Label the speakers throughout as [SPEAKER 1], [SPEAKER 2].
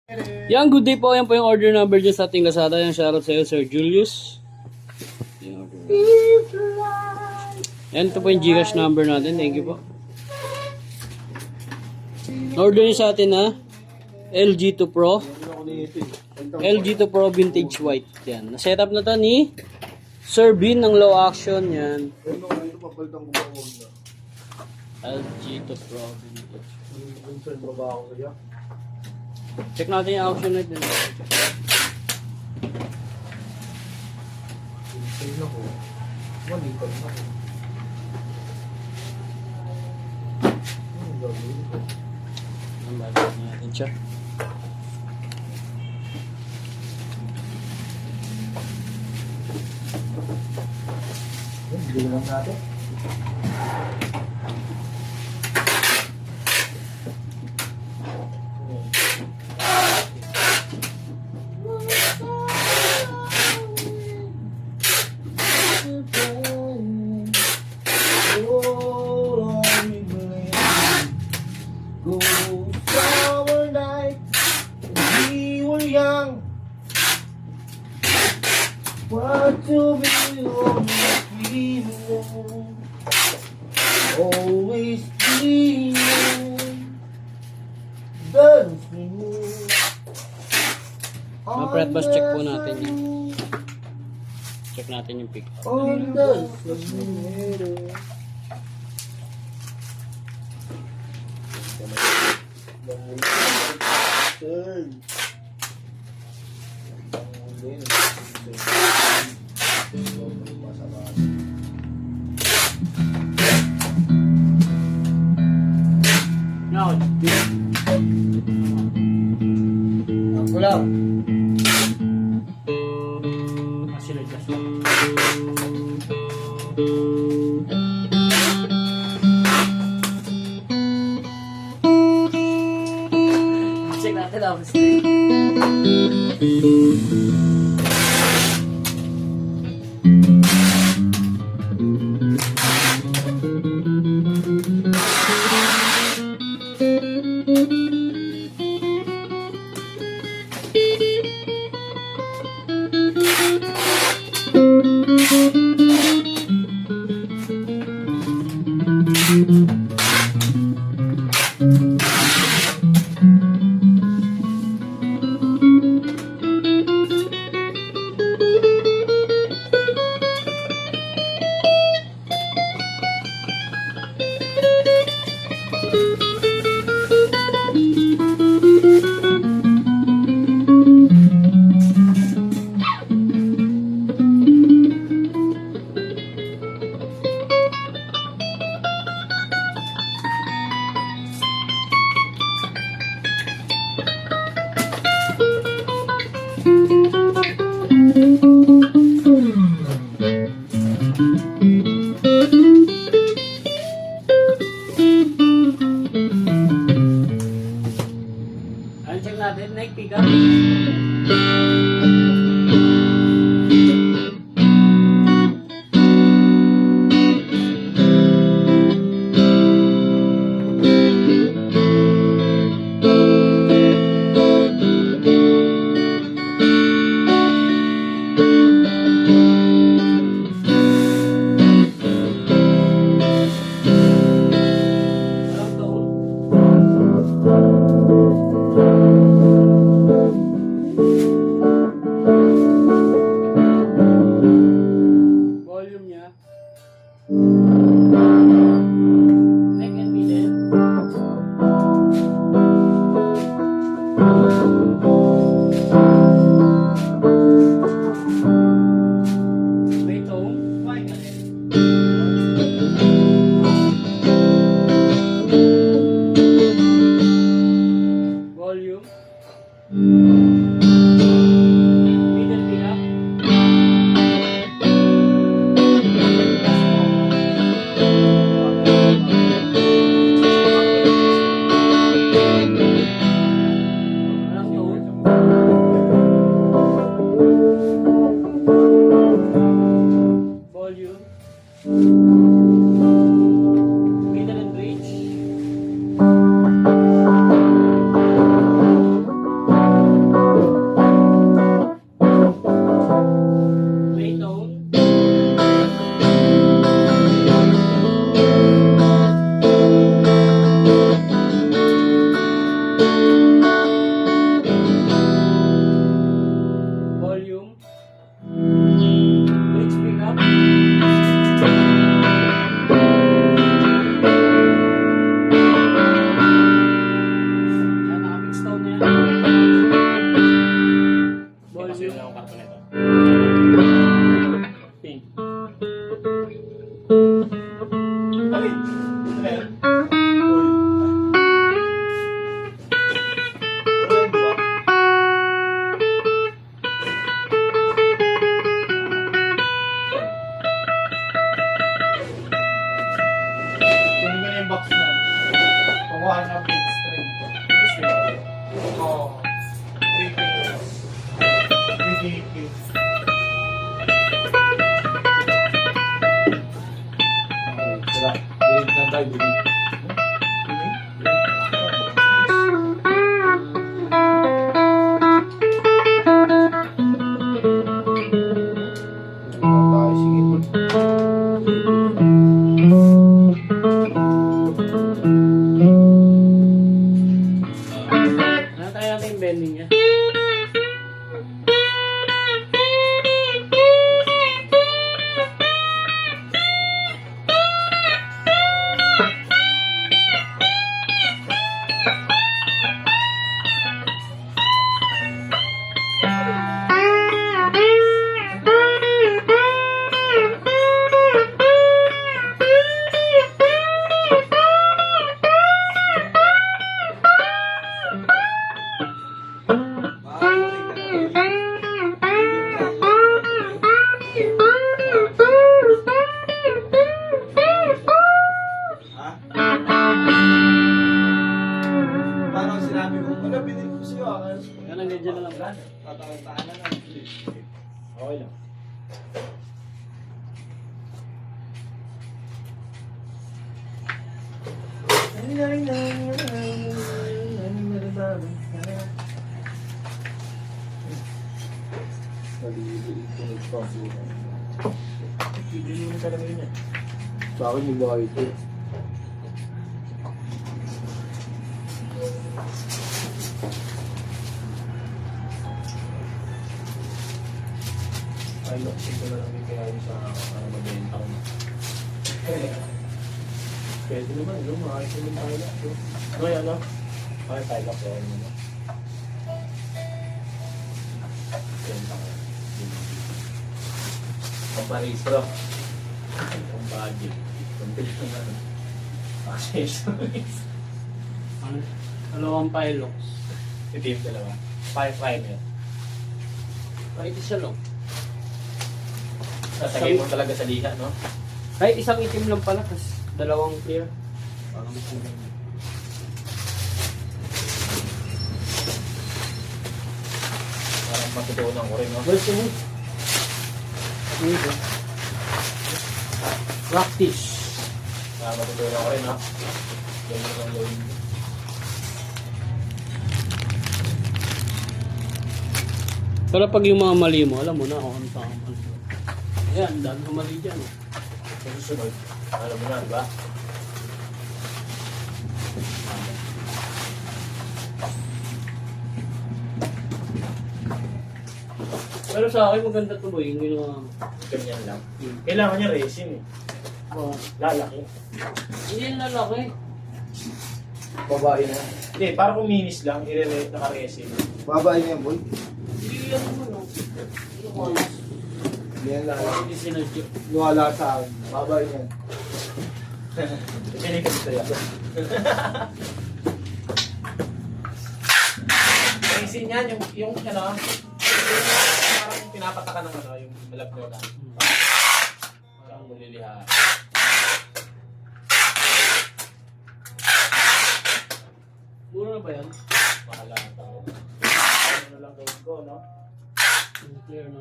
[SPEAKER 1] Yan, good day po. Yan po yung order number dyan sa ating Lazada. Yan, shoutout sa iyo, Sir Julius. Yan, ito po yung Gcash number natin. Thank you po. Order nyo sa atin na LG2 Pro. LG2 Pro Vintage White. Yan. Na-set up na to ni Sir Bean ng low action. Yan. LG2 Pro Vintage. Check natin yung action rate din. Balik natin siya.
[SPEAKER 2] Hindi lang natin. What to be on the feeling, always dreaming, dance with me.
[SPEAKER 1] Mga Fred Bass, check po natin yun. Check natin yung pick.
[SPEAKER 2] On the submarine.
[SPEAKER 1] Now,
[SPEAKER 2] Ako lang.
[SPEAKER 1] adjust. Check natin ang screen. Check natin, Nike pick up. Volume niya. Neck and middle. May tone. Fine ka din. Volume. Middle pick up. Volume, middle and bridge,
[SPEAKER 3] kasi yun lang ang karton nito. Pink. Ay! Ano yan? Uy. Ano yan, di ba? Kunin ko na yung box na. Kumuha ng big string. Big string. Oo. 3 fingers. 3 fingers.
[SPEAKER 2] Sila. Dinig lang tayo, dinig. Tayo, sige.
[SPEAKER 1] Ano tayo natin yung bending niya?
[SPEAKER 2] Parang sinabi ko, wala, binili ko sa'yo.
[SPEAKER 1] Yan ang ganyan na lang.
[SPEAKER 2] Tatawag-taan na lang.
[SPEAKER 3] Okay lang. Hindi mo talaga yun yan.
[SPEAKER 2] Sa akin yung bahay ito.
[SPEAKER 3] Ay, locksin ko na lang yung kaya sa magbenta ko na. Pwede naman, no? Makakit naman tayo lang. Ano yan, no? Makakit tayo lang kaya naman. Benta ko. Pamparehistro. Pampagit. Pampagit naman. Accessories.
[SPEAKER 1] Dalawang Pilox.
[SPEAKER 3] Ito yung dalawa. Primer.
[SPEAKER 1] Kahit isa lang.
[SPEAKER 3] Sasagay mo talaga sa liha, no?
[SPEAKER 1] Kahit isang itim lang pala, tapos dalawang clear. Parang
[SPEAKER 3] Parang matutunan ko rin, no?
[SPEAKER 1] Gusto mo? Dito. Practice.
[SPEAKER 3] Matutunan ko rin, no? Ganyan lang gawin.
[SPEAKER 1] Pero pag yung mga mali mo, alam mo na kung ano sa akin. Ayan, dahil ko mali dyan.
[SPEAKER 3] Sa susunod, alam mo na, di ba?
[SPEAKER 1] Pero sa akin maganda to boy, yung ginawa mo.
[SPEAKER 3] Ganyan lang. Kailangan niya resin, eh.
[SPEAKER 1] Oh,
[SPEAKER 3] Lalaki.
[SPEAKER 1] hindi yung lalaki.
[SPEAKER 2] Babae na.
[SPEAKER 3] Hindi, para kung minis lang, naka-resin.
[SPEAKER 2] Babae niya, boy.
[SPEAKER 1] Hindi yan naman oh. Ano ko?
[SPEAKER 2] Yan lang.
[SPEAKER 1] Hindi sinadyo.
[SPEAKER 2] Wala sa akin. Babae niya.
[SPEAKER 3] Hindi ka dito yan. Resin yan, yung ano, parang pinapataka ng ano, yung malabno na. Parang muliliha.
[SPEAKER 1] Mura na ba yan?
[SPEAKER 3] Mahal lang ang tao. Ano lang gawin ko, no?
[SPEAKER 1] Clear na.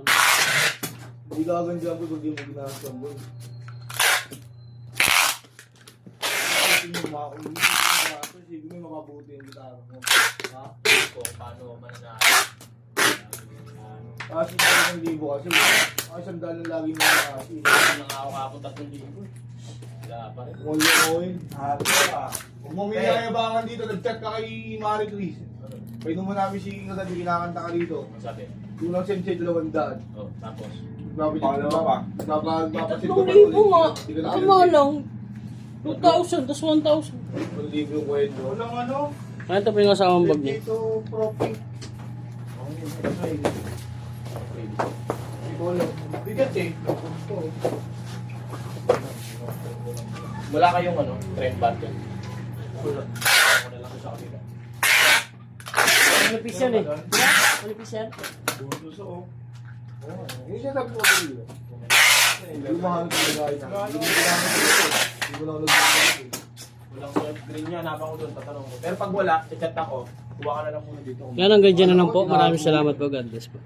[SPEAKER 2] Hindi gaganda boy kung di mo ginagawa, boy. Kasi yung mga ulit, sige mo makabuti yung gitara mo. Ha?
[SPEAKER 3] Kung paano mananalo.
[SPEAKER 2] Kasi yung 1,000 kasi. Ay, sandal na lagi mo na kasi.
[SPEAKER 3] Nang ako kapon 3,000. Wala pa rin.
[SPEAKER 2] Only oil. Huwag mo minayabangan dito. Nag-chat ka kay Marie Chris. Painom mo namin si Inga kasi kinakanta ka dito.
[SPEAKER 3] Ano sabi?
[SPEAKER 2] Yung lang send sa'yo 200.
[SPEAKER 3] Oh, tapos.
[SPEAKER 2] Pangalawa pa. Mapasit ko
[SPEAKER 1] 3,000 nga.
[SPEAKER 2] Hindi ka na
[SPEAKER 1] Tama lang. 2,000, tapos 1,000.
[SPEAKER 2] 1,000 yung kwento. Walang ano.
[SPEAKER 1] Ano ito pa yung kasamang bag niya?
[SPEAKER 2] Dito, profit.
[SPEAKER 3] Hindi ko alam. Bigat eh.
[SPEAKER 4] Wala kayong ano, trend button.
[SPEAKER 3] Wala. Ako na lang sa kanila.
[SPEAKER 1] Manipis yan eh. Manipis yan.
[SPEAKER 3] Buto sa o.
[SPEAKER 2] Yung siya sabi ko kanina. Yung mahal ko yung gaya na. Hindi ko lang nag-gaya.
[SPEAKER 3] Walang soft green niya. Hanapin ko doon. Tatanong ko. Pero pag wala, chat ako. Kuha ka na lang muna dito.
[SPEAKER 1] Yan, hanggang dyan na lang po. Maraming salamat po. God bless po.